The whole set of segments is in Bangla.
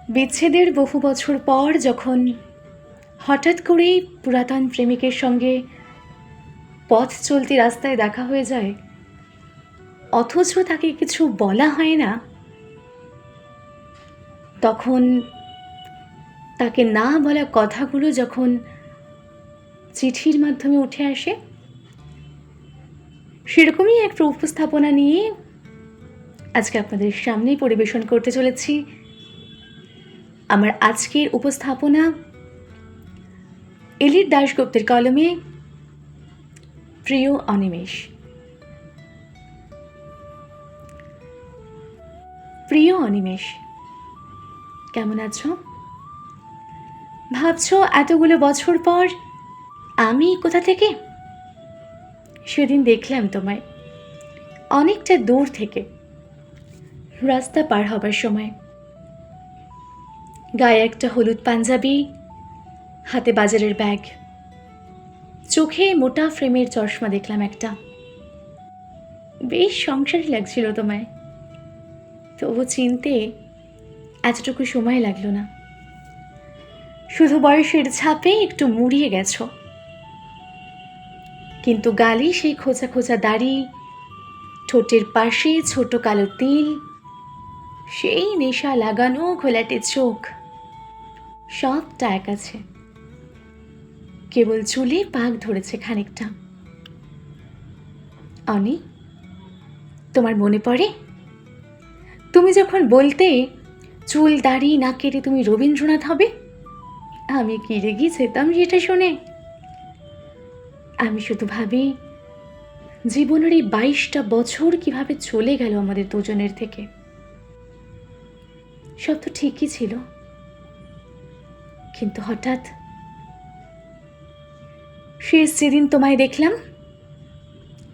বিচ্ছেদের বহু বছর পর যখন হঠাৎ করেই পুরাতন প্রেমিকের সঙ্গে পথ চলতি রাস্তায় দেখা হয়ে যায়, অথচ তাকে কিছু বলা হয় না, তখন তাকে না বলা কথাগুলো যখন চিঠির মাধ্যমে উঠে আসে, সেরকমই একটা উপস্থাপনা নিয়ে আজকে আপনাদের সামনে পরিবেশন করতে চলেছি। আমার আজকের উপস্থাপনা এলির দাশগুপ্তের কলমে প্রিয় অনিমেষ। প্রিয় অনিমেষ, কেমন আছো? ভাবছো এতগুলো বছর পর আমি কোথা থেকে? সেদিন দেখলাম তোমায় অনেকটা দূর থেকে, রাস্তা পার হবার সময়। গায়ে একটা হলুদ পাঞ্জাবি, হাতে বাজারের ব্যাগ, চোখে মোটা ফ্রেমের চশমা দেখলাম একটা। বেশ সংসারী লাগছিল তোমায়, তবু চিনতে এতটুকু সময় লাগলো না। শুধু বয়সের ছাপে একটু মুড়িয়ে গেছো, কিন্তু গালে সেই খোঁচা খোঁচা দাড়ি, ঠোঁটের পাশে ছোট কালো তিল, সেই নেশা লাগানো ঘোলাটে চোখ, সবটা এক আছে। কেবল চুলে পাক ধরেছে খানিকটা। অনি, তোমার মনে পড়ে তুমি যখন বলতে চুল দাড়ি না কেটে তুমি রবীন্দ্রনাথ হবে? আমি কি রেগে যেতাম সেটা শুনে। আমি শুধু ভাবি জীবনের এই 22টা বছর কিভাবে চলে গেল আমাদের দুজনের থেকে। সব তো ঠিকই ছিল, কিন্তু হঠাৎ শেষ যেদিন তোমায় দেখলাম,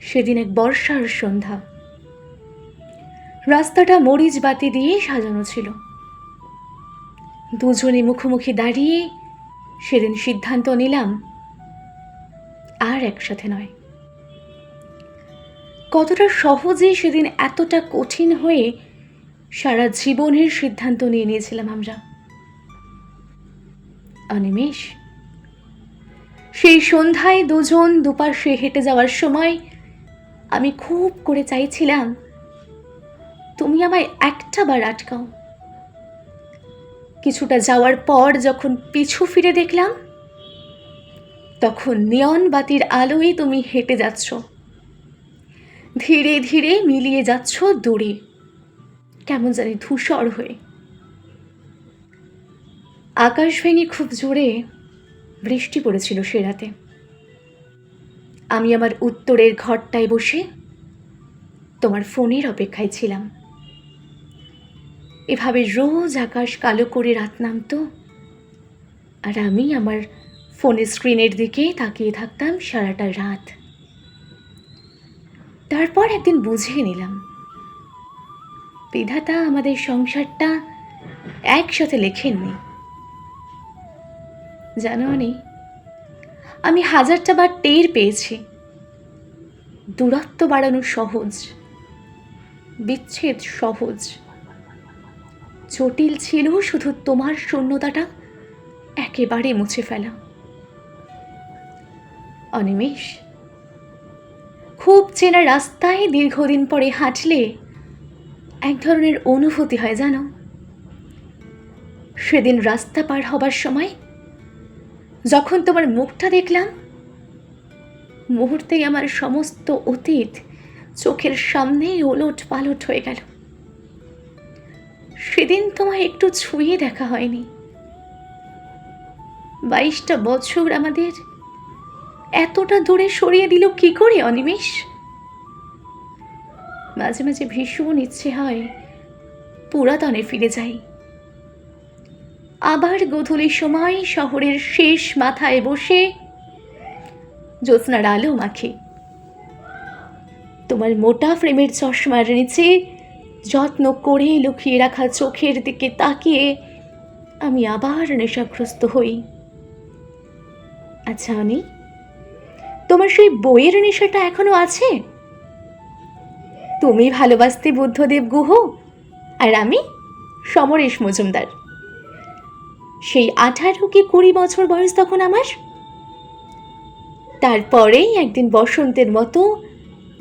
সেদিন এক বর্ষার সন্ধ্যা। রাস্তাটা মরিচ বাতি দিয়ে সাজানো ছিল। দুজনে মুখোমুখি দাঁড়িয়ে সেদিন সিদ্ধান্ত নিলাম আর একসাথে নয়। কতটা সহজে সেদিন এতটা কঠিন হয়ে সারা জীবনের সিদ্ধান্ত নিয়ে নিয়েছিলাম আমরা। অনিমেষ, সেই সন্ধ্যায় দুজন দুপাশে হেঁটে যাওয়ার সময় আমি খুব করে চাইছিলাম তুমি আমায় একটা বার আটকাও। কিছুটা যাওয়ার পর যখন পিছু ফিরে দেখলাম, তখন নিয়ন বাতির আলোয় তুমি হেঁটে যাচ্ছ, ধীরে ধীরে মিলিয়ে যাচ্ছ দূরে, কেমন জানি ধূসর হয়ে। আকাশ ভেঙে খুব জোরে বৃষ্টি পড়েছিল সে রাতে। আমি আমার উত্তরের ঘরটায় বসে তোমার ফোনের অপেক্ষায় ছিলাম। এভাবে রোজ আকাশ কালো করে রাত নামতো, আর আমি আমার ফোনের স্ক্রিনের দিকে তাকিয়ে থাকতাম সারাটা রাত। তারপর একদিন বুঝিয়ে নিলাম বিধাতা আমাদের সংসারটা একসাথে লেখেননি। জানো নি, আমি হাজারটা বার টের পেয়েছি দূরত্ব বাড়ানো সহজ, বিচ্ছেদ সহজ। জটিল ছিল শুধু তোমার শূন্যতাটা একেবারে মুছে ফেলা। অনিমেষ, খুব চেনা রাস্তায় দীর্ঘদিন পরে হাঁটলে এক ধরনের অনুভূতি হয় জানো। সেদিন রাস্তা পার হবার সময় যখন তোমার মুখটা দেখলাম, মুহূর্তেই আমার সমস্ত অতীত চোখের সামনে ওলট পালট হয়ে গেল। সেদিন তোমায় একটু ছুঁয়ে দেখা হয়নি। 22টা বছর আমাদের এতটা দূরে সরিয়ে দিল কি করে অনিমেষ? মাঝে মাঝে ভীষণ ইচ্ছে হয় পুরাতনে ফিরে যাই, আবার গোধূলির সময় শহরের শেষ মাথায় বসে জ্যোৎস্নার আলো মাখি, তোমার মোটা ফ্রেমের চশমার নিচে যত্ন করে লুকিয়ে রাখা চোখের দিকে তাকিয়ে আমি আবার নেশাগ্রস্ত হই। আচ্ছা অনি, তোমার সেই বইয়ের নেশাটা এখনো আছে? তুমি ভালোবাসতে বুদ্ধদেব গুহ, আর আমি সমরেশ মজুমদার। সেই 18 কি 20 বছর বয়স তখন আমার। তারপরেই একদিন বসন্তের মতো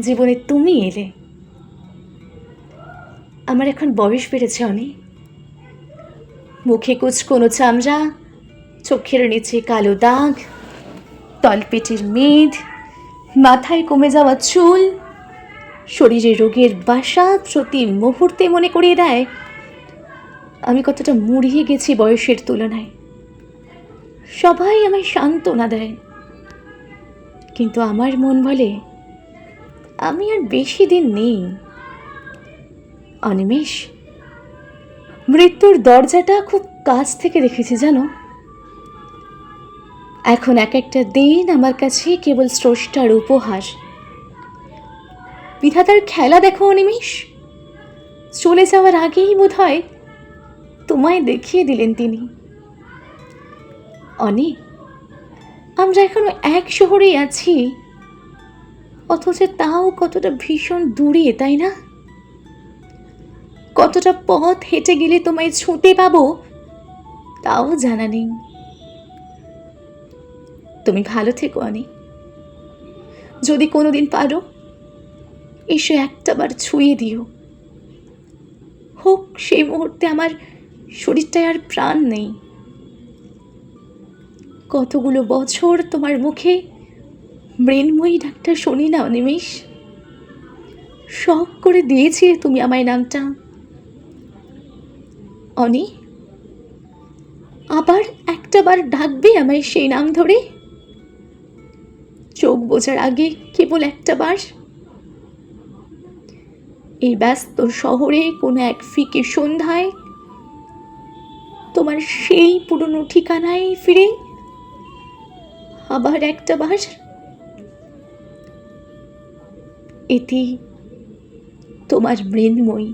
জীবনে তুমি এলে। আমার এখন বয়স বেড়েছে অনেক, মুখে কুচকোনো চামড়া, চোখের নিচে কালো দাগ, তলপেটের মেদ, মাথায় কমে যাওয়া চুল, শরীরে রোগের বাসা প্রতি মুহূর্তে মনে করিয়ে দেয় আমি কতটা মুড়িয়ে গেছি বয়সের তুলনায়। সবাই আমায় সান্ত্বনা দেয়, কিন্তু আমার মন বলে আমি আর বেশি দিন নেই। অনিমেষ, মৃত্যুর দরজাটা খুব কাছ থেকে দেখেছি জানো। এখন এক একটা দিন আমার কাছে কেবল স্রষ্টার উপহার। বিধাতার খেলা দেখো অনিমেষ, চলে যাওয়ার আগেই বোধ হয় তোমায় দেখিয়ে দিলেন তিনি। অনি, আমরা এখনো এক শহরেই আছি, অথচ তাও কতটা ভীষণ দূরে, তাই না? কতটা পথ হেঁটে গেলে তোমায় ছুঁতে পাবো তাও জানা নেই। তুমি ভালো থেকো অনি, যদি কোনোদিন পারো এসে একটাবার ছুঁয়ে দিও। হোক সেই মুহূর্তে আমার শরীরটায় আর প্রাণ নেই। কতগুলো বছর তোমার মুখে মৃন্ময়ী ডাকটা শুনি না অনিমেষ। শখ করে দিয়েছিলে তুমি আমায় নামটা। অনি, আবার একটাবার ডাকবে আমায় সেই নাম ধরে? চোখ বোঝার আগে কেবল একটাবার। এই ব্যস্ত শহরে কোনো এক ফিকে সন্ধ্যায় তোমার সেই পুরনো ঠিকানায় ফিরে আবার একটাবার। এটি তোমার মৃন্ময়ী।